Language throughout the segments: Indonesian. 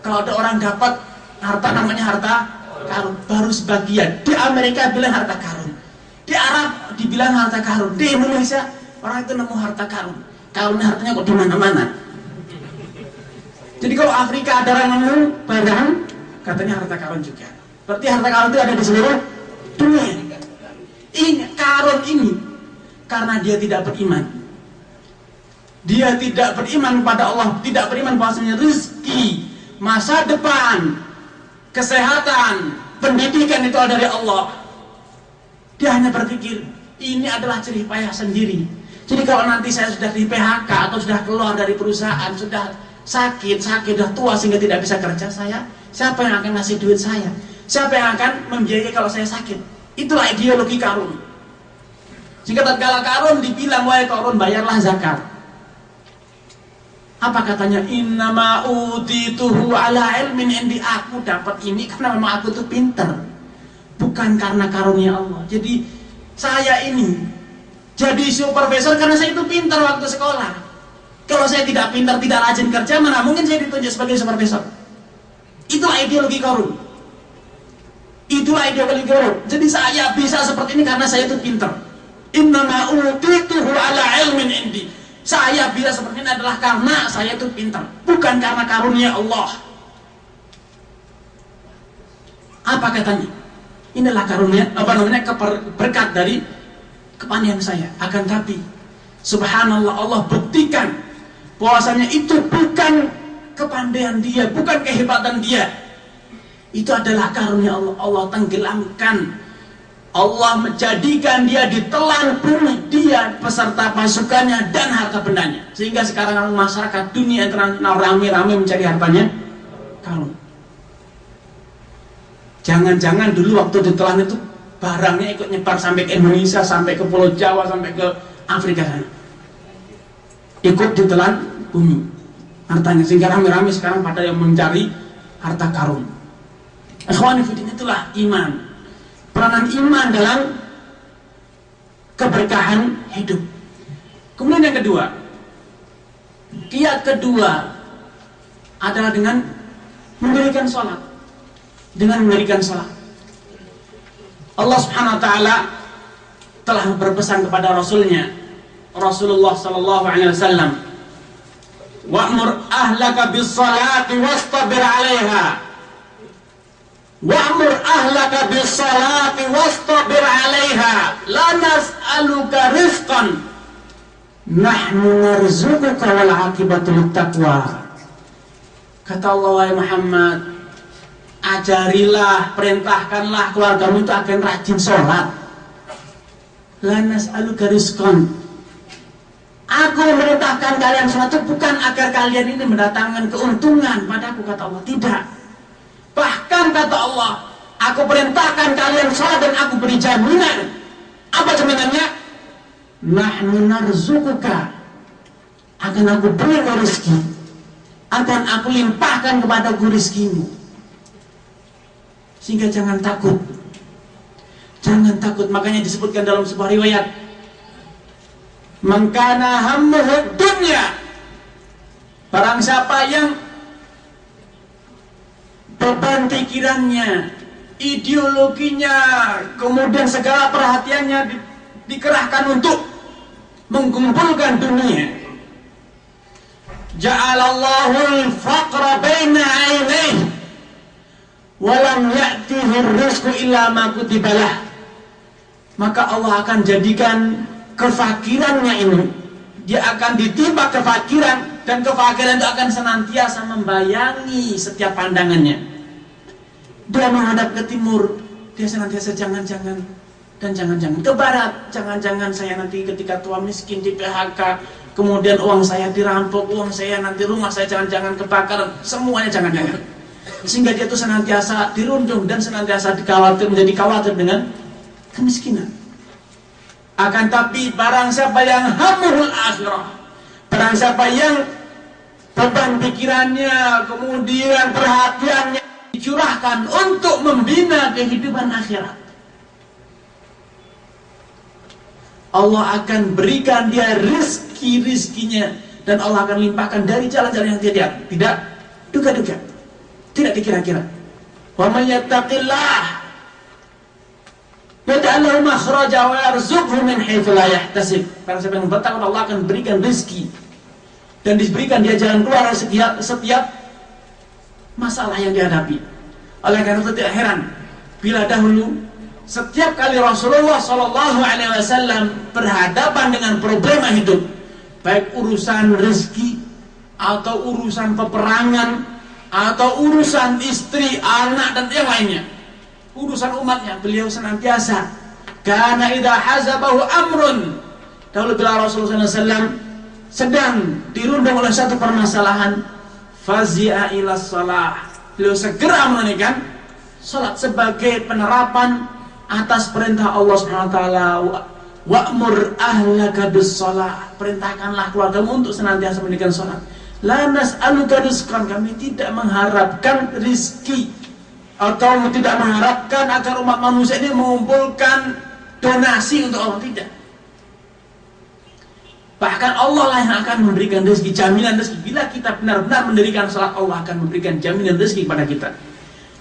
Kalau ada orang dapat harta namanya harta karun, baru sebagian. Di Amerika bilang harta karun, di Arab dibilang harta karun, di Indonesia orang itu nemu harta karun. Karunnya hartanya kok di mana-mana. Jadi kalau Afrika ada orang nemu barang, katanya harta karun juga. Berarti harta karun itu ada di seluruh dunia. Ini karun ini karena dia tidak beriman. Dia tidak beriman kepada Allah, tidak beriman bahwasanya rezeki, masa depan, kesehatan, pendidikan itu ada dari Allah. Dia hanya berpikir ini adalah jerih payah sendiri. Jadi kalau nanti saya sudah di PHK atau sudah keluar dari perusahaan, sudah sakit, sudah tua sehingga tidak bisa kerja, siapa yang akan ngasih duit saya? Siapa yang akan membiayai kalau saya sakit? Itulah ideologi karun. Jika tatkala karun dibilang, wahai karun, bayarlah zakat. Apa katanya? Innama utituhu ala ilmin indi. Aku dapat ini karena memang aku tuh pinter, bukan karena karunia Allah. Jadi saya ini jadi supervisor karena saya itu pintar waktu sekolah. Kalau saya tidak pintar, tidak rajin kerja, mana mungkin saya ditunjuk sebagai supervisor. Itulah ideologi karun. Itulah ideologi karun. Jadi saya bisa seperti ini karena saya itu pintar. Innama utituhu ala ilmin indi. Saya bisa seperti ini adalah karena saya itu pintar, bukan karena karunia Allah. Apa katanya? Inilah karunia, berkat dari kepandaian saya. Akan tapi subhanallah, Allah buktikan bahwasanya itu bukan kepandaian dia, bukan kehebatan dia. Itu adalah karunia Allah. Allah tenggelamkan, Allah menjadikan dia ditelan bumi, dia peserta pasukannya dan harta bendanya. Sehingga sekarang masyarakat dunia internasional rame-rame mencari hartanya karun. Jangan-jangan dulu waktu ditelan itu barangnya ikut nyebar sampai ke Indonesia, sampai ke Pulau Jawa, sampai ke Afrika sana. Ikut ditelan bumi hartanya, sehingga rame-rame sekarang pada yang mencari harta karun. Ikhwani fillah, itulah iman. Peranan iman dalam keberkahan hidup. Kemudian yang kedua, kiat kedua adalah dengan mendirikan sholat. Dengan mendirikan sholat, Allah Subhanahu wa taala telah berpesan kepada Rasulnya, Rasulullah sallallahu alaihi wasallam, "Wa'mur ahlaka bis-shalati wastabir 'alaiha." Wa'mur ahlaka bis-shalati wastabir 'alaiha. La nas'aluka rizqan, nahnu narzuquka wal 'aqibatu lit-taqwa. Kata Allah, wahai Muhammad, ajarilah, perintahkanlah keluargamu itu akan rajin sholat. La nas'aluka rizqan. Aku memerintahkan kalian sholat itu bukan agar kalian ini mendatangkan keuntungan padaku, kata Allah. Tidak. Bahkan kata Allah, aku perintahkan kalian sholat dan aku beri jaminan. Apa jaminannya? Nahnu narzuquka. Akan aku beri rezeki, akan aku limpahkan kepadaku rezekimu. Sehingga jangan takut. Jangan takut. Makanya disebutkan dalam sebuah riwayat, man kana hammuhu dunya. Barang siapa yang beban pikirannya, ideologinya, kemudian segala perhatiannya dikerahkan untuk mengumpulkan dunia, ja'alallahu al-faqra baina 'ainaihi walam ya'tihi ar-rizqu illa ma kutiba lah. Maka Allah akan jadikan kefakirannya ini, dia akan ditimpa kefakiran, dan kefakiran itu akan senantiasa membayangi setiap pandangannya. Dia menghadap ke timur, dia senantiasa jangan-jangan dan jangan-jangan. Ke barat, jangan-jangan saya nanti ketika tua miskin di PHK, kemudian uang saya dirampok, uang saya nanti, rumah saya jangan-jangan kebakaran, semuanya jangan-jangan. Sehingga dia itu senantiasa dirundung dan senantiasa menjadi khawatir dengan kemiskinan. Akan tapi barang siapa yang hamul akhirah, barang siapa yang beban pikirannya, kemudian perhatiannya dicurahkan untuk membina kehidupan akhirat, Allah akan berikan dia rizki-rizkinya, dan Allah akan limpahkan dari jalan-jalan yang tidak duga-duga. Tidak dikira-kira. Wa may yattaqillah yaj'al lahu makhraja wa yarzuqhu min haitsu la yahtasib. Barang siapa yang bertakwa, Allah akan berikan rezeki dan diberikan dia jalan keluar dari setiap masalah yang dihadapi. Oleh karena itu tidak heran bila dahulu setiap kali Rasulullah SAW berhadapan dengan problema hidup, baik urusan rezeki atau urusan peperangan atau urusan istri, anak dan yang lainnya, urusan umatnya, beliau senantiasa karena idza hazabahu amrun, dahulu bila Rasulullah SAW sedang dirundung oleh satu permasalahan, fazi'a ila shalah, beliau segera menunaikan salat sebagai penerapan atas perintah Allah Subhanahu wa taala, wa'mur ahlaka bis-shalah, perintahkanlah keluargamu untuk senantiasa menunaikan salat. La nas'aluka rizqan, kami tidak mengharapkan rizki atau tidak mengharapkan agar umat manusia ini mengumpulkan donasi untuk Allah, tidak. Bahkan Allah lah yang akan memberikan rezeki, jaminan rezeki. Bila kita benar-benar mendirikan salat, Allah akan memberikan jaminan rezeki kepada kita.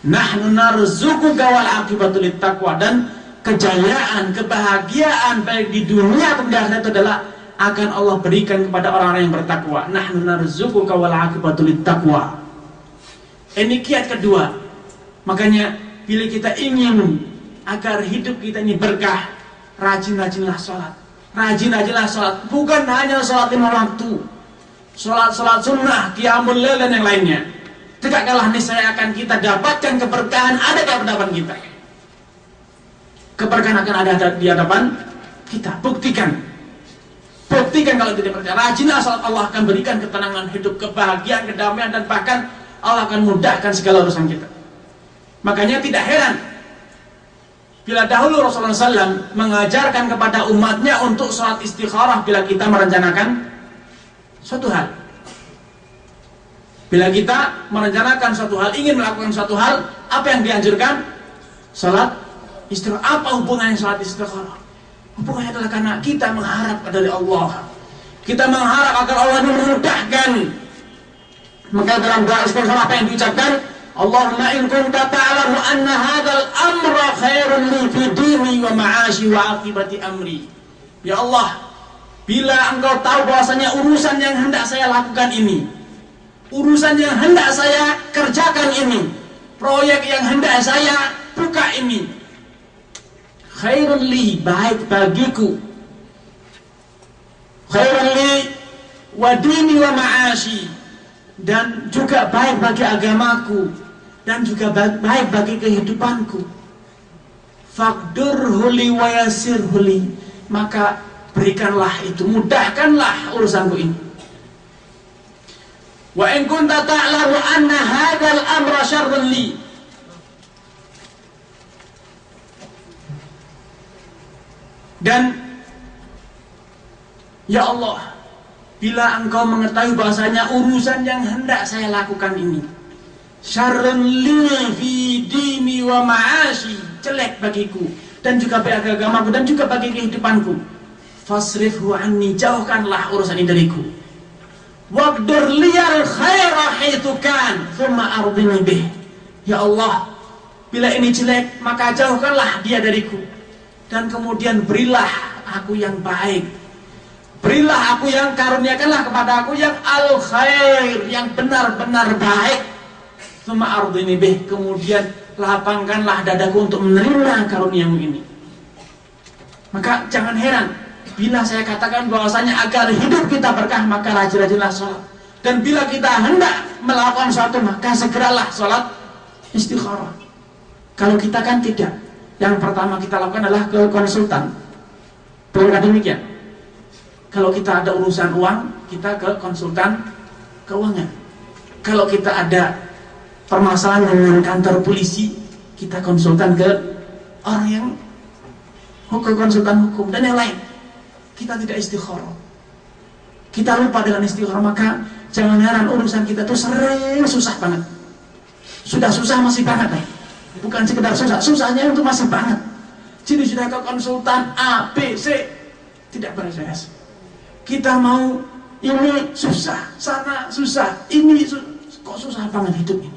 Nahnu narzuquka wal aqibatu littaqwa, dan kejayaan, kebahagiaan baik di dunia atau di akhirat itu adalah akan Allah berikan kepada orang-orang yang bertakwa. Nahnu narzuquka wal aqibatu littaqwa. Ini kiat kedua. Makanya bila kita ingin agar hidup kita ini berkah, rajin-rajinlah sholat. Rajin-rajinlah sholat. Bukan hanya sholat 5 waktu, sholat sunnah, qiyamul lail dan yang lainnya. Tegakkanlah niscaya akan kita dapatkan keberkahan ada di hadapan kita. Keberkahan akan ada di hadapan kita. Buktikan kalau tidak percaya. Rajinlah sholat, Allah akan berikan ketenangan hidup, kebahagiaan, kedamaian, dan bahkan Allah akan mudahkan segala urusan kita. Makanya tidak heran bila dahulu Rasulullah SAW mengajarkan kepada umatnya untuk sholat istikharah bila kita merencanakan suatu hal. Bila kita merencanakan suatu hal, ingin melakukan suatu hal, apa yang dianjurkan? Sholat istikharah. Apa hubungannya sholat istikharah? Hubungannya adalah karena kita mengharap dari Allah. Kita mengharap agar Allah memudahkan. Maka dalam doa istikharah apa yang diucapkan? Allahumma in kunta ta'lamu anna hadzal amra khairun li fi dini wa ma'ashi wa aqibati amri. Ya Allah, bila Engkau tahu bahwasanya urusan yang hendak saya lakukan ini, urusan yang hendak saya kerjakan ini, proyek yang hendak saya buka ini, khairun li, baik bagiku, khairun li wa dini wa ma'ashi, dan juga baik bagi agamaku, dan juga baik bagi kehidupanku. Faqdurhu li wa yassirhu li, maka berikanlah itu, mudahkanlah urusanku ini. Wa in kunta ta'lamu anna hadzal amra syarrun li, dan ya Allah, bila Engkau mengetahui bahasanya urusan yang hendak saya lakukan ini syarrun li fi dini wa ma'ashi, jelek bagiku dan juga bagi agamaku dan juga bagi kehidupanku, fasrifhu anni, jauhkanlah urusan ini dariku. Waqdur liyal khaira haitsu kan thumma ardini bih, ya Allah, bila ini jelek maka jauhkanlah dia dariku, dan kemudian berilah aku yang baik, berilah aku yang, karuniakanlah kepada aku yang al khair, yang benar-benar baik. Thumma ardini bih, kemudian lapangkanlah dadaku untuk menerima karuniamu ini. Maka jangan heran bila saya katakan bahwasanya agar hidup kita berkah, maka rajin-rajinlah sholat. Dan bila kita hendak melakukan sesuatu, maka segeralah sholat istikharah. Kalau kita kan tidak, yang pertama kita lakukan adalah ke konsultan. Bukan demikian? Kalau kita ada urusan uang, kita ke konsultan keuangan. Kalau kita ada permasalahan dengan kantor polisi, kita konsultan ke orang yang konsultan hukum dan yang lain. Kita tidak istikharah, kita lupa dengan istikharah, maka jangan heran urusan kita tuh sering susah banget. Sudah susah masih banget, bukan sekedar susah, susahnya itu masih banget. Jadi sudah ke konsultan A, B, C, tidak beres. Kita mau ini susah, sana susah, ini kok susah banget hidup ini.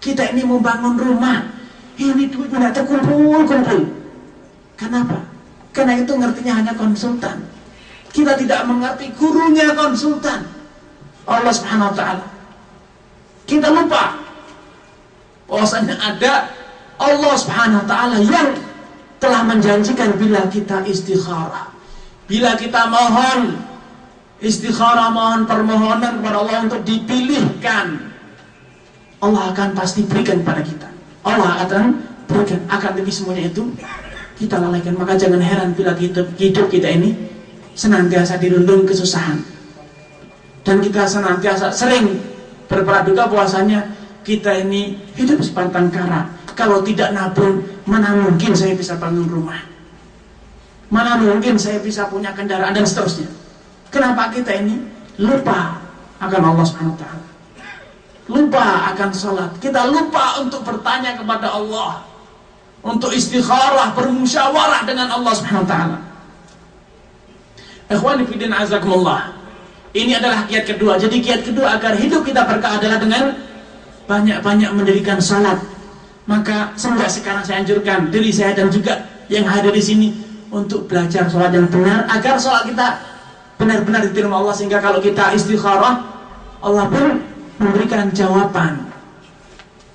Kita ini mau bangun rumah, ini duit tidak terkumpul-kumpul. Kenapa? Karena itu ngertinya hanya konsultan. Kita tidak mengerti gurunya konsultan, Allah Subhanahu wa ta'ala. Kita lupa bahwasanya ada Allah Subhanahu wa ta'ala yang telah menjanjikan bila kita istikharah, bila kita mohon istikharah, mohon permohonan kepada Allah untuk dipilihkan, Allah akan pasti berikan pada kita. Allah akan berikan. Akan tapi semuanya itu kita lalaikan. Maka jangan heran bila hidup kita ini senantiasa dirundung kesusahan, dan kita senantiasa sering berpraduga bahwasanya kita ini hidup sebatang kara. Kalau tidak nabung, mana mungkin saya bisa bangun rumah, mana mungkin saya bisa punya kendaraan, dan seterusnya. Kenapa kita ini lupa akan Allah Subhanahu wa ta'ala, lupa akan salat, kita lupa untuk bertanya kepada Allah, untuk istikharah, bermusyawarah dengan Allah Subhanahu wa ta'ala. Ikhwani fillah azakumullah. Ini adalah kiat kedua. Jadi kiat kedua agar hidup kita berkah adalah dengan banyak-banyak mendirikan salat. Maka sejak sekarang saya anjurkan diri saya dan juga yang hadir di sini untuk belajar salat yang benar, agar salat kita benar-benar diterima Allah, sehingga kalau kita istikharah, Allah pun memberikan jawaban.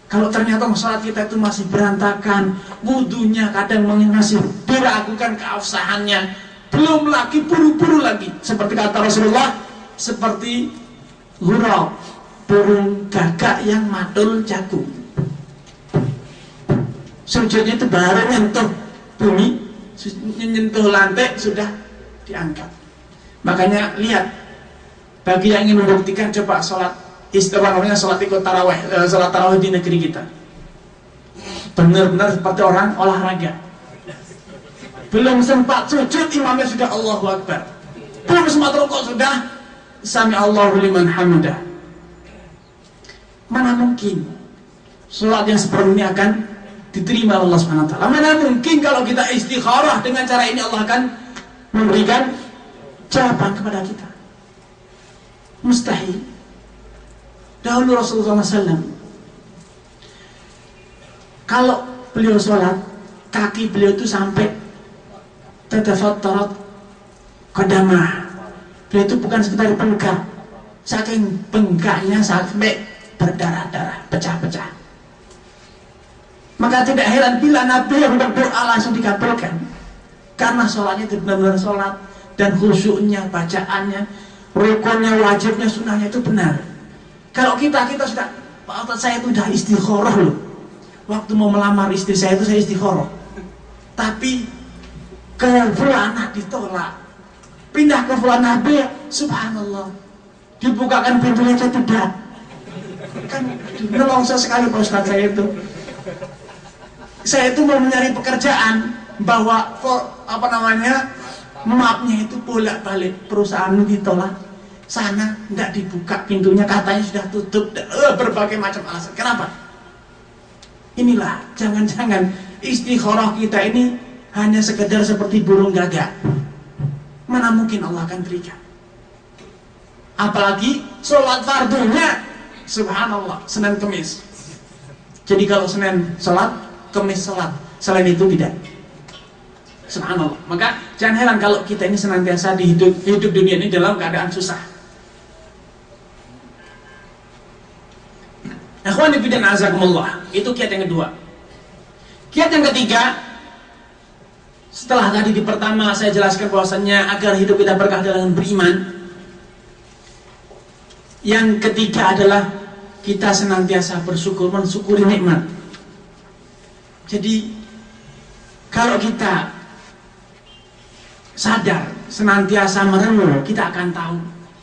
Kalau ternyata salat kita itu masih berantakan, wudunya kadang masih diragukan keabsahannya, belum lagi buru-buru lagi, seperti kata Rasulullah, seperti huruf burung gagak yang madul jagung. Sujudnya itu baru nyentuh bumi, nyentuh lantai sudah diangkat. Makanya lihat, bagi yang ingin membuktikan, coba sholat sholat ikut tarawih, sholat tarawih di negeri kita, benar-benar seperti orang olahraga. Belum sempat sujud, imamnya sudah Allahu Akbar. Belum sempat rukuk sudah Sami Allahu liman hamidah. Mana mungkin sholat yang seperti ini akan diterima Allah Subhanahu wa ta'ala? Mana mungkin kalau kita istikharah dengan cara ini Allah akan memberikan jawaban kepada kita? Mustahil. Dahulu Rasulullah SAW, kalau beliau sholat, kaki beliau itu sampai tatafattarat qadamah. Beliau itu bukan sekedar bengkak, saking bengkaknya sampai berdarah-darah, pecah-pecah. Maka tidak heran bila Nabi yang berdoa langsung dikabulkan, karena sholatnya itu benar-benar sholat, dan khusyuknya, bacaannya, rukunnya, wajibnya, sunnahnya itu benar. Kalau kita sudah, Pak Ustaz, saya itu sudah istikharah loh, waktu mau melamar istri saya itu saya istikharah, tapi ke fulanah ditolak, pindah ke fulanah B, subhanallah, dibukakan pintunya aja tidak. Kan nelongso sekali Pak Ustaz saya itu mau mencari pekerjaan, bahwa mapnya itu bolak-balik, perusahaan ditolak, sana tidak dibuka pintunya, katanya sudah tutup, berbagai macam alasan. Kenapa? Inilah, jangan-jangan istikharah kita ini hanya sekedar seperti burung gagak. Mana mungkin Allah akan berikan? Apalagi sholat fardunya, subhanallah, Senin Kemis. Jadi kalau Senin sholat, Kemis sholat, selain itu tidak. Subhanallah. Maka jangan heran kalau kita ini senantiasa di hidup dunia ini dalam keadaan susah. Ikhwani fillah azakumullah. Itu kiat yang kedua. Kiat yang ketiga, setelah tadi di pertama saya jelaskan bahwasannya agar hidup kita berkah dalam beriman, yang ketiga adalah kita senantiasa bersyukur, mensyukuri nikmat. Jadi kalau kita sadar, senantiasa merenung, kita akan tahu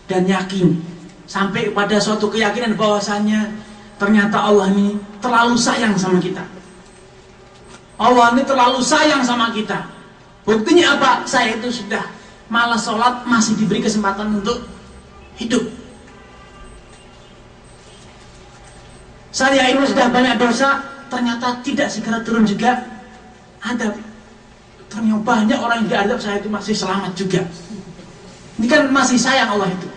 dan yakin sampai pada suatu keyakinan bahwasanya ternyata Allah ini terlalu sayang sama kita. Allah ini terlalu sayang sama kita. Buktinya apa? Saya itu sudah malas sholat, masih diberi kesempatan untuk hidup. Saya ini sudah banyak dosa, ternyata tidak segera turun juga adab. Ternyata banyak orang yang diadab, saya itu masih selamat juga. Ini kan masih sayang Allah itu.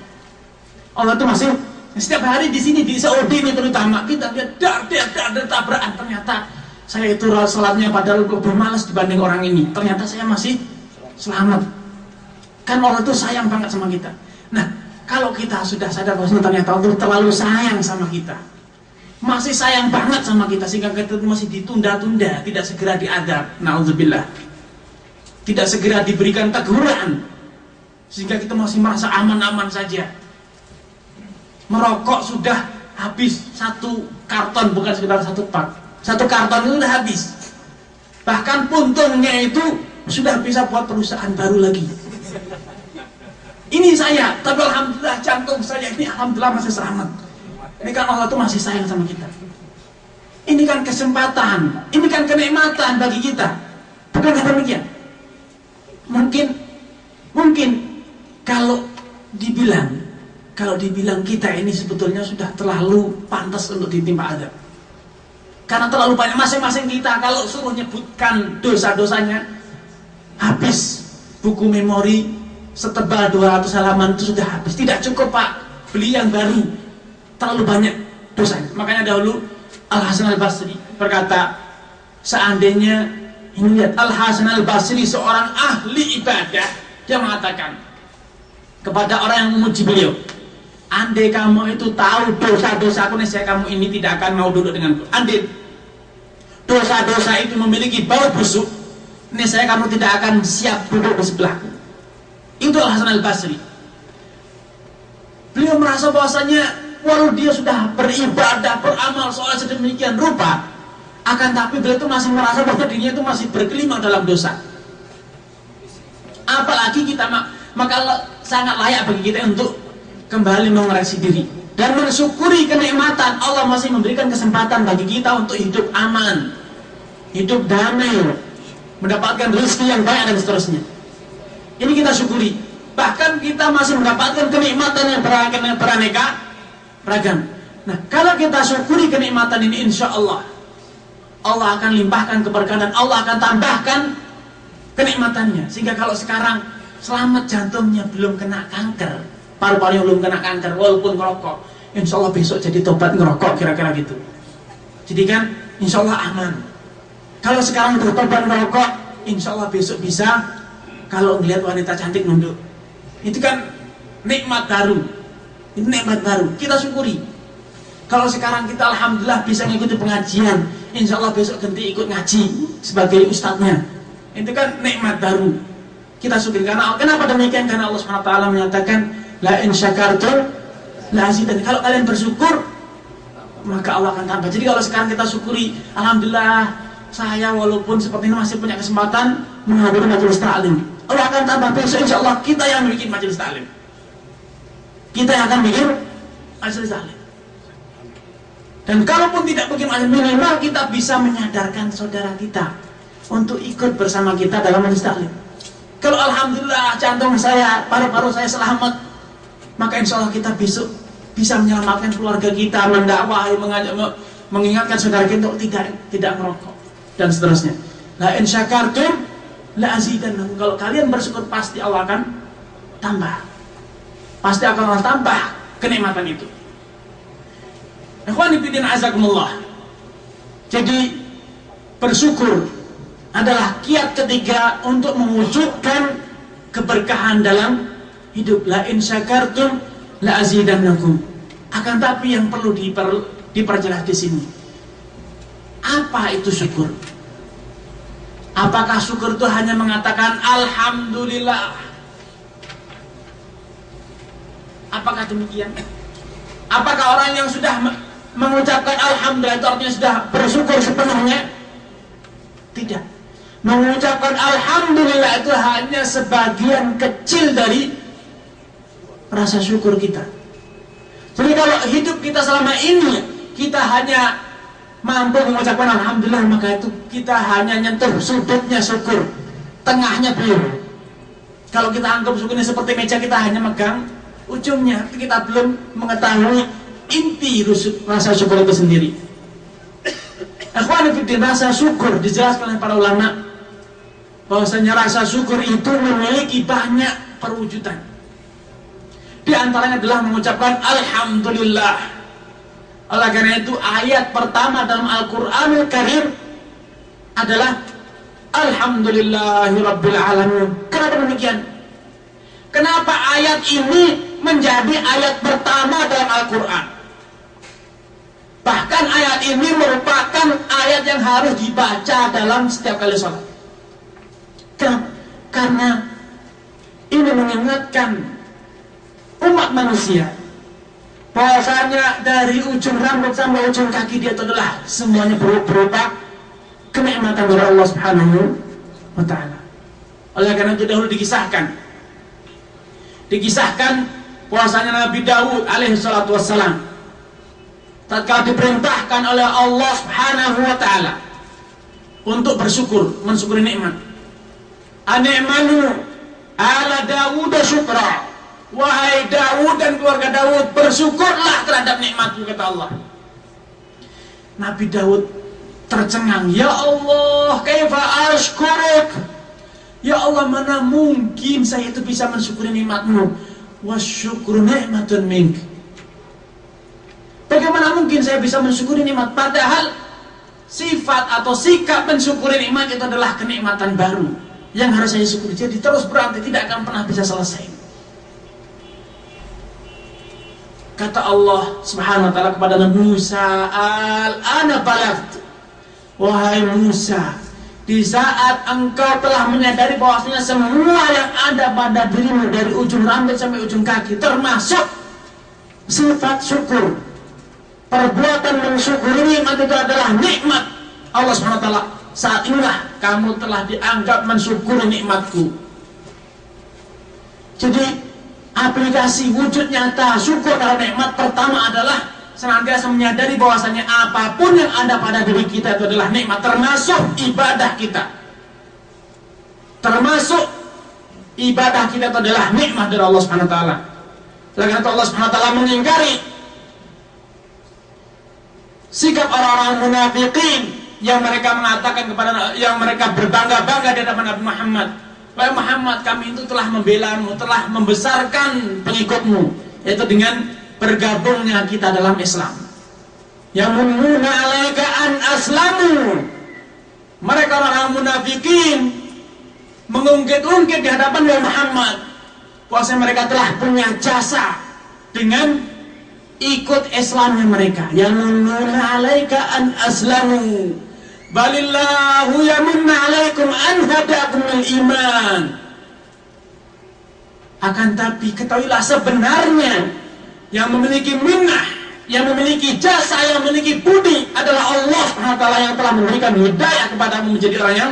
Allah itu masih Setiap hari di sini di Saudi ini terutama kita lihat dar tabrakan. Ternyata saya itu salatnya padahal lebih malas dibanding orang ini. Ternyata saya masih selamat. Kan Allah itu sayang banget sama kita. Nah, kalau kita sudah sadar bahwa ternyata Allah terlalu sayang sama kita, masih sayang banget sama kita, sehingga kita masih ditunda-tunda, tidak segera diadab, na'udzubillah, tidak segera diberikan teguran, sehingga kita masih merasa aman-aman saja. Merokok sudah habis 1 karton, bukan sekedar 1 pak, 1 karton itu sudah habis. Bahkan puntungnya itu sudah bisa buat perusahaan baru lagi. Ini saya, tapi alhamdulillah jantung saya ini alhamdulillah masih selamat. Ini kan Allah tuh masih sayang sama kita. Ini kan kesempatan, ini kan kenikmatan bagi kita. Bukankah demikian? Mungkin kalau dibilang kita ini sebetulnya sudah terlalu pantas untuk ditimpa azab. Karena terlalu banyak masing-masing kita kalau suruh nyebutkan dosa-dosanya, habis buku memori setebal 200 halaman itu sudah habis. Tidak cukup Pak, beli yang baru. Terlalu banyak dosanya. Makanya dahulu Al-Hasan Al-Basri berkata, seandainya ini lihat Al-Hasan Al-Basri seorang ahli ibadah, dia mengatakan kepada orang yang memuji beliau, andai kamu itu tahu dosa-dosaku nih, kamu ini tidak akan mau duduk denganku. Andai dosa-dosa itu memiliki bau busuk, nih kamu tidak akan siap duduk di sebelahku. Itu Al-Hasan Al-Basri. Beliau merasa bahwasanya walau dia sudah beribadah, beramal soal sedemikian rupa, akan tapi beliau itu masih merasa bahwa dirinya itu masih bergelimang dalam dosa. Apalagi kita, maka sangat layak bagi kita untuk kembali mengoreksi diri dan mensyukuri kenikmatan Allah masih memberikan kesempatan bagi kita untuk hidup aman, hidup damai, mendapatkan rezeki yang baik dan seterusnya. Ini kita syukuri. Bahkan kita masih mendapatkan kenikmatan yang beraneka ragam. Nah, kalau kita syukuri kenikmatan ini, insya Allah Allah akan limpahkan keberkahan dan Allah akan tambahkan kenikmatannya. Sehingga kalau sekarang selamat jantungnya belum kena kanker, paru-parunya belum kena kanker walaupun ngerokok, insya Allah besok jadi tobat ngerokok, kira-kira gitu. Jadi kan insya Allah aman. Kalau sekarang udah tobat ngerokok, insya Allah besok bisa kalau ngelihat wanita cantik nunduk. Itu kan nikmat baru. Ini nikmat baru, kita syukuri. Kalau sekarang kita alhamdulillah bisa mengikuti pengajian, insya Allah besok ganti ikut ngaji sebagai ustadznya. Itu kan nikmat baru, kita syukuri. Karena kenapa demikian? Karena Allah SWT menyatakan la in syakartum la azidannakum. Kalau kalian bersyukur maka Allah akan tambah. Jadi kalau sekarang kita syukuri, alhamdulillah saya walaupun seperti ini masih punya kesempatan menghadiri majelis ta'lim, Allah akan tambah. Besok insya Allah kita yang bikin majelis ta'lim, kita yang akan bikin majelis ta'lim. Dan kalaupun tidak bikin majelis, minimal kita bisa menyadarkan saudara kita untuk ikut bersama kita dalam majelis ta'lim. Kalau alhamdulillah jantung saya, paru-paru saya selamat, maka insya Allah kita besok bisa menyelamatkan keluarga kita, mendakwahi, mengingatkan saudara kita untuk tidak merokok dan seterusnya. La in syakartum la azidannakum. Kalau kalian bersyukur pasti Allah akan tambah. Pasti akan Allah tambah kenikmatan itu. Ikhwani fillah azakumullah. Jadi bersyukur adalah kiat ketiga untuk mewujudkan keberkahan dalam hidup. La in syakartum la azidannakum. Akan tapi yang perlu diperjelas di sini, apa itu syukur? Apakah syukur itu hanya mengatakan alhamdulillah? Apakah demikian? Apakah orang yang sudah mengucapkan alhamdulillah itu artinya sudah bersyukur sepenuhnya? Tidak. Mengucapkan alhamdulillah itu hanya sebagian kecil dari rasa syukur kita. Jadi kalau hidup kita selama ini kita hanya mampu mengucapkan alhamdulillah, maka itu kita hanya nyentuh sudutnya syukur, tengahnya belum. Kalau kita anggap syukurnya seperti meja, kita hanya megang ujungnya, kita belum mengetahui inti rasa syukur itu sendiri. Ikhwani fillah, rasa syukur dijelaskan oleh para ulama bahwasanya rasa syukur itu memiliki banyak perwujudan. Di antaranya adalah mengucapkan Alhamdulillah. Oleh karena itu ayat pertama dalam Al-Quranul Karim adalah Alhamdulillahirabbil alamin. Kenapa demikian? Kenapa ayat ini menjadi ayat pertama dalam Al-Quran? Bahkan ayat ini merupakan ayat yang harus dibaca dalam setiap kali sholat. Kenapa? Karena ini mengingatkan umat manusia bahwasanya dari ujung rambut sampai ujung kaki dia itu adalah semuanya berupa kenikmatan dari Allah Subhanahu wa ta'ala. Oleh karena itu dahulu dikisahkan bahwasanya Nabi Daud alaihi salatu wassalam tatkala diperintahkan oleh Allah Subhanahu wa ta'ala untuk mensyukuri nikmat. Animanu ala Daud syukra. Wahai Daud dan keluarga Daud, bersyukurlah terhadap nikmatku, kata Allah. Nabi Daud tercengang, ya Allah, kaifa ashkuruk? Ya Allah, mana mungkin saya itu bisa mensyukuri nikmatmu? Wasyukru ni'matun mink. Bagaimana mungkin saya bisa mensyukuri nikmat, padahal sifat atau sikap mensyukuri nikmat itu adalah kenikmatan baru yang harus saya syukuri. Jadi terus berarti tidak akan pernah bisa selesai. Kata Allah Subhanahu wa ta'ala kepada Nabi Musa, al-ana balagtu. Wahai Musa, di saat engkau telah menyadari bahwasanya semua yang ada pada dirimu dari ujung rambut sampai ujung kaki termasuk sifat syukur, perbuatan mensyukuri nikmat itu adalah nikmat Allah Subhanahu wa ta'ala, saat inilah kamu telah dianggap mensyukuri nikmatku. Jadi aplikasi wujud nyata syukur terhadap nikmat pertama adalah senantiasa menyadari bahwasanya apapun yang ada pada diri kita itu adalah nikmat, termasuk ibadah kita. Termasuk ibadah kita itu adalah nikmat dari Allah Subhanahu wa taala. Karena Allah Subhanahu wa taala mengingkari sikap orang-orang munafikin yang mereka mengatakan kepada, yang mereka berbangga-bangga di hadapan Nabi Muhammad. Wahai Muhammad, kami itu telah membelamu, telah membesarkan pengikutmu, yaitu dengan bergabungnya kita dalam Islam. Yamununa alaika an aslamu. Mereka orang munafikin mengungkit-ungkit di hadapan Nabi Muhammad bahwasanya mereka telah punya jasa dengan ikut Islamnya mereka. Yamununa alaika an aslamu. Balillahu yamunna alaikum an hadakumul iman. Akan tapi ketahuilah sebenarnya yang memiliki minnah, yang memiliki jasa, yang memiliki budi adalah Allah SWT yang telah memberikan hidayah kepadamu menjadi orang yang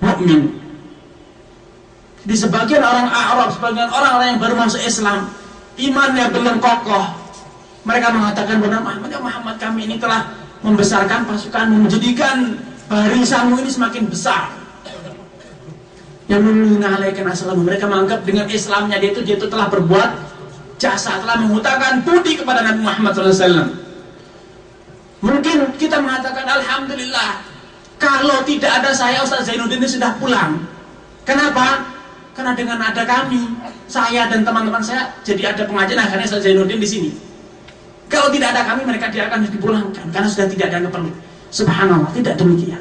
mukmin. Di sebagian orang Arab, sebagian orang-orang yang baru masuk Islam, imannya belum kokoh, mereka mengatakan benar Muhammad, kami ini telah membesarkan pasukanmu, menjadikan barisanmu ini semakin besar. Yang mengenalaikan asalamu, mereka menganggap dengan Islamnya dia itu telah berbuat jasa, telah mengutamakan budi kepada Nabi Muhammad SAW. Mungkin kita mengatakan Alhamdulillah, kalau tidak ada saya Ustaz Zainuddin ini sudah pulang. Kenapa? Karena dengan ada kami, saya dan teman-teman saya, jadi ada pengajian akhirnya Ustaz Zainuddin di sini. Kalau tidak ada kami, mereka dia akan dipulangkan karena sudah tidak ada yang perlu. Subhanallah, tidak demikian.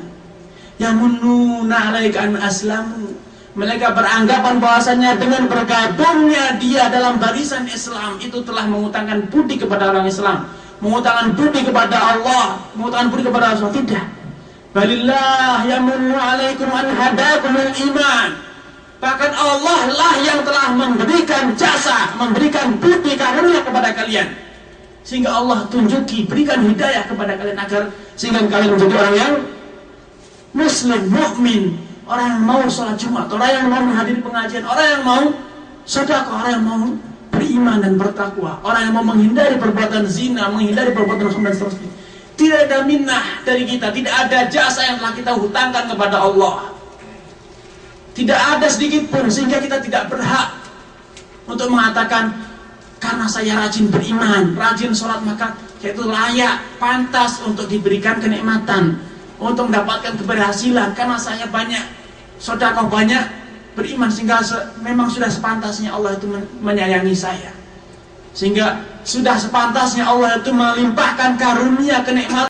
Yamununa alaika an aslamu. Mereka beranggapan bahwasanya dengan bergabungnya dia dalam barisan Islam itu telah mengutangkan budi kepada orang Islam, mengutangkan budi kepada Allah, mengutangkan budi kepada Rasul. Tidak. Balillah yamunnu alaikum an hadakumul iman. Bahkan Allah lah yang telah memberikan jasa, memberikan budi karunia kepada kalian. Sehingga Allah tunjuki, berikan hidayah kepada kalian agar sehingga kalian menjadi orang yang muslim, mukmin, orang yang mau sholat Jumat, orang yang mau menghadiri pengajian, orang yang mau sedekah, orang yang mau beriman dan bertakwa, orang yang mau menghindari perbuatan zina, menghindari perbuatan haram dan seterusnya. Tidak ada minnah dari kita, tidak ada jasa yang telah kita hutangkan kepada Allah. Tidak ada sedikit pun sehingga kita tidak berhak untuk mengatakan karena saya rajin beriman, rajin sholat maka yaitu layak, pantas untuk diberikan kenikmatan, untuk mendapatkan keberhasilan karena saya banyak sedekah, banyak beriman sehingga memang sudah sepantasnya Allah itu menyayangi saya. Sehingga sudah sepantasnya Allah itu melimpahkan karunia kenikmatan